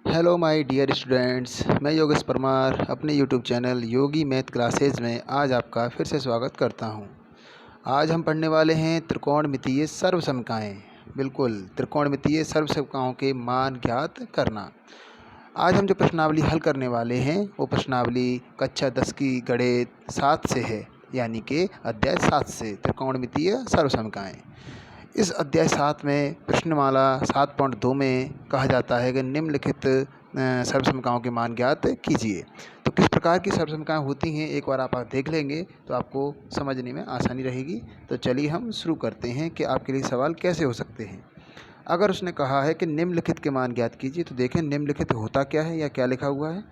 Hello my dear students, मैं योगेश परमार अपने YouTube channel योगी math classes में आज आपका फिर से स्वागत करता हूं। आज हम पढ़ने वाले हैं त्रिकोणमितीय सर्वसमीकरण। बिल्कुल, त्रिकोणमितीय सर्वसमीकरणों के मान ज्ञात करना। आज हम जो प्रश्नावली हल करने वाले हैं वो प्रश्नावली कक्षा 10 की गणित 7 से है, यानी कि अध्याय 7 से त्रिकोणमितीय सर्वसमीकरण। इस अध्याय 7 में प्रश्नमाला 7.2 में कहा जाता है कि निम्नलिखित सर्वसमीकरणों के मान ज्ञात कीजिए। तो किस प्रकार की सर्वसमीकरण होती हैं एक बार आप देख लेंगे तो आपको समझने में आसानी रहेगी। तो चलिए हम शुरू करते हैं कि आपके लिए सवाल कैसे हो सकते हैं। अगर उसने कहा है कि निम्नलिखित के मान ज्ञात कीजिए, तो देखें निम्नलिखित होता क्या है या क्या लिखा हुआ है।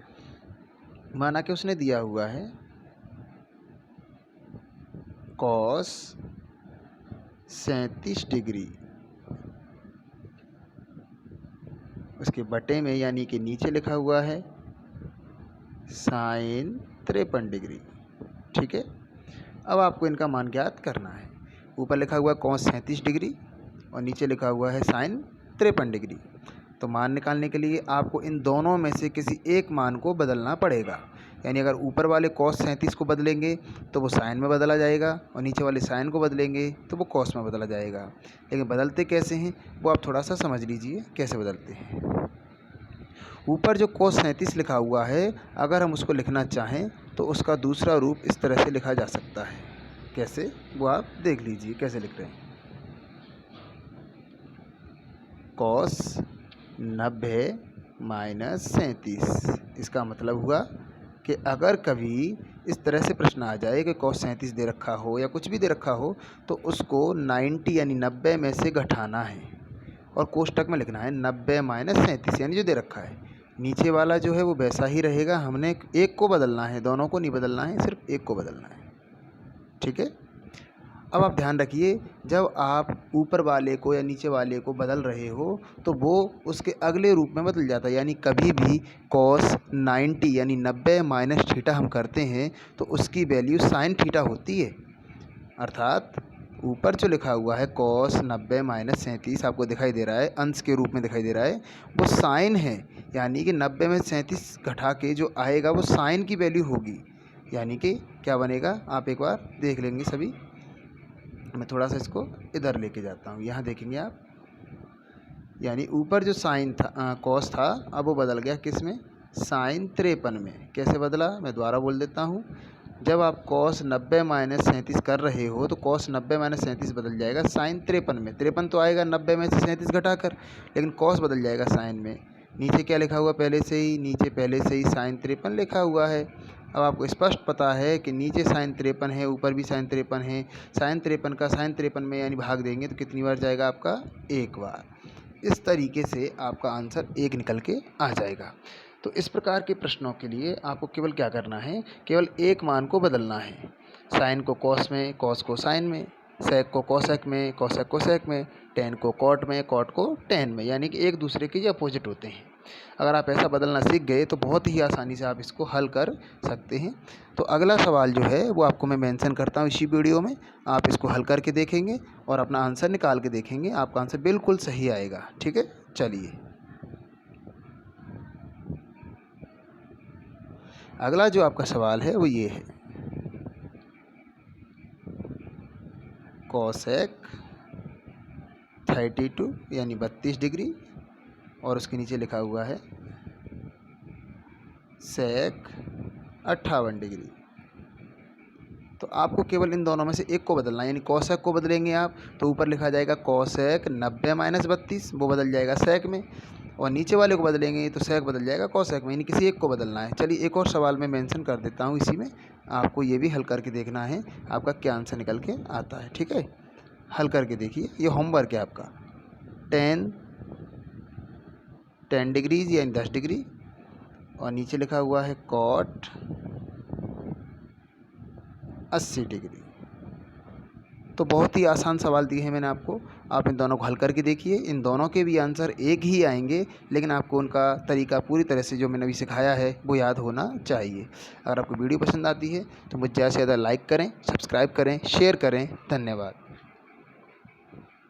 माना कि उसने दिया हुआ है कॉस 37 डिग्री, उसके बटे में यानी कि नीचे लिखा हुआ है साइन 53 डिग्री। ठीक है, अब आपको इनका मान ज्ञात करना है। ऊपर लिखा हुआ है कॉस 37 डिग्री और नीचे लिखा हुआ है साइन 53 डिग्री। तो मान निकालने के लिए आपको इन दोनों में से किसी एक मान को बदलना पड़ेगा। यानी अगर ऊपर वाले कॉस 37 को बदलेंगे तो वो साइन में बदला जाएगा, और नीचे वाले साइन को बदलेंगे तो वो कॉस में बदला जाएगा। लेकिन बदलते कैसे हैं वो आप थोड़ा सा समझ लीजिए कैसे बदलते हैं। ऊपर जो cos 37 लिखा हुआ है, अगर हम उसको लिखना चाहें तो उसका दूसरा रूप इस तरह से लिखा जा सकता है। कैसे वो आप देख लीजिए कैसे लिख रहे हैं। cos 90 minus 37। इसका मतलब हुआ कि अगर कभी इस तरह से प्रश्न आ जाए कि cos 37 दे रखा हो या कुछ भी दे रखा हो तो उसको 90 यानी 90 में से घटाना है और कोष्टक में लिखना है 90 माइनस 37 यानी जो दे रखा है। नीचे वाला जो है वो वैसा ही रहेगा, हमने एक को बदलना है, दोनों को नहीं बदलना है, सिर्फ एक को बदलना है। ठीक है, अब आप ध्यान रखिए, जब आप ऊपर वाले को या नीचे वाले को बदल रहे हो तो वो उसके अगले रूप में बदल जाता है। यानी कभी भी cos 90 यानी 90 माइनस थीटा हम करते हैं तो उसकी वैल्यू साइन थीटा होती है। अर्थात ऊपर जो लिखा हुआ है cos 90 माइनस 37 आपको दिखाई दे रहा है, अंश के रूप में दिखाई दे रहा है, वो साइन है। यानी कि 90 में 37 घटा के जो आएगा वो साइन की वैल्यू होगी। यानी कि क्या बनेगा आप एक बार देख लेंगे सभी। मैं थोड़ा सा इसको इधर लेके जाता हूँ, यहाँ देखेंगे आप। यानी ऊपर जो साइन था कॉस था, अब वो बदल गया किस में, साइन 53 में। कैसे बदला मैं दोबारा बोल देता हूँ। जब आप cos 90 माइनस 37 कर रहे हो तो cos 90 माइनस 37 बदल जाएगा साइन 53 में। 53 तो आएगा 90 में से 37 घटा कर, लेकिन cos बदल जाएगा साइन में। नीचे क्या लिखा हुआ पहले से ही, नीचे पहले से ही साइन 53 लिखा हुआ है। अब आपको स्पष्ट पता है कि नीचे साइन 53 है, ऊपर भी साइन 53 है। साइन 53 का साइन 53 में यानी भाग देंगे तो कितनी बार जाएगा आपका, एक बार। इस तरीके से आपका आंसर एक निकल के आ जाएगा। तो इस प्रकार के प्रश्नों के लिए आपको केवल क्या करना है, केवल एक मान को बदलना है। साइन को कॉस में, कॉस को साइन में, सेक को कोसेक में, कोसेक को सेक में, टेन को कॉट में, कॉट को टेन में। यानी कि एक दूसरे के अपोजिट होते हैं। अगर आप ऐसा बदलना सीख गए तो बहुत ही आसानी से आप इसको हल कर सकते हैं। तो अगला सवाल जो है वो आपको मैं मेंशन करता हूँ इसी वीडियो में। आप इसको हल करके देखेंगे और अपना आंसर निकाल के देखेंगे, आपका आंसर बिल्कुल सही आएगा। ठीक है, चलिए अगला जो आपका सवाल है वो ये है, कोसेक 32 यानी 32 डिग्री और उसके नीचे लिखा हुआ है सेक 58 डिग्री। तो आपको केवल इन दोनों में से एक को बदलना है। यानी कोसेक को बदलेंगे आप तो ऊपर लिखा जाएगा कोसेक 90 माइनस 32, वो बदल जाएगा सेक में, और नीचे वाले को बदलेंगे तो सेक बदल जाएगा कोसेक में। यानी किसी एक को बदलना है। चलिए एक और सवाल मैं मेंशन कर देता हूँ इसी में, आपको ये भी हल करके देखना है आपका क्या आंसर निकल के आता है। ठीक है, हल करके देखिए, ये होमवर्क है आपका। 10 डिग्रीज यानी 10 डिग्री और नीचे लिखा हुआ है कॉट 80 डिग्री। तो बहुत ही आसान सवाल दिए हैं मैंने आपको, आप इन दोनों को हल करके देखिए। इन दोनों के भी आंसर एक ही आएंगे, लेकिन आपको उनका तरीका पूरी तरह से जो मैंने अभी सिखाया है वो याद होना चाहिए। अगर आपको वीडियो पसंद आती है तो मुझे ज़्यादा से ज़्यादा लाइक करें, सब्सक्राइब करें, शेयर करें। धन्यवाद।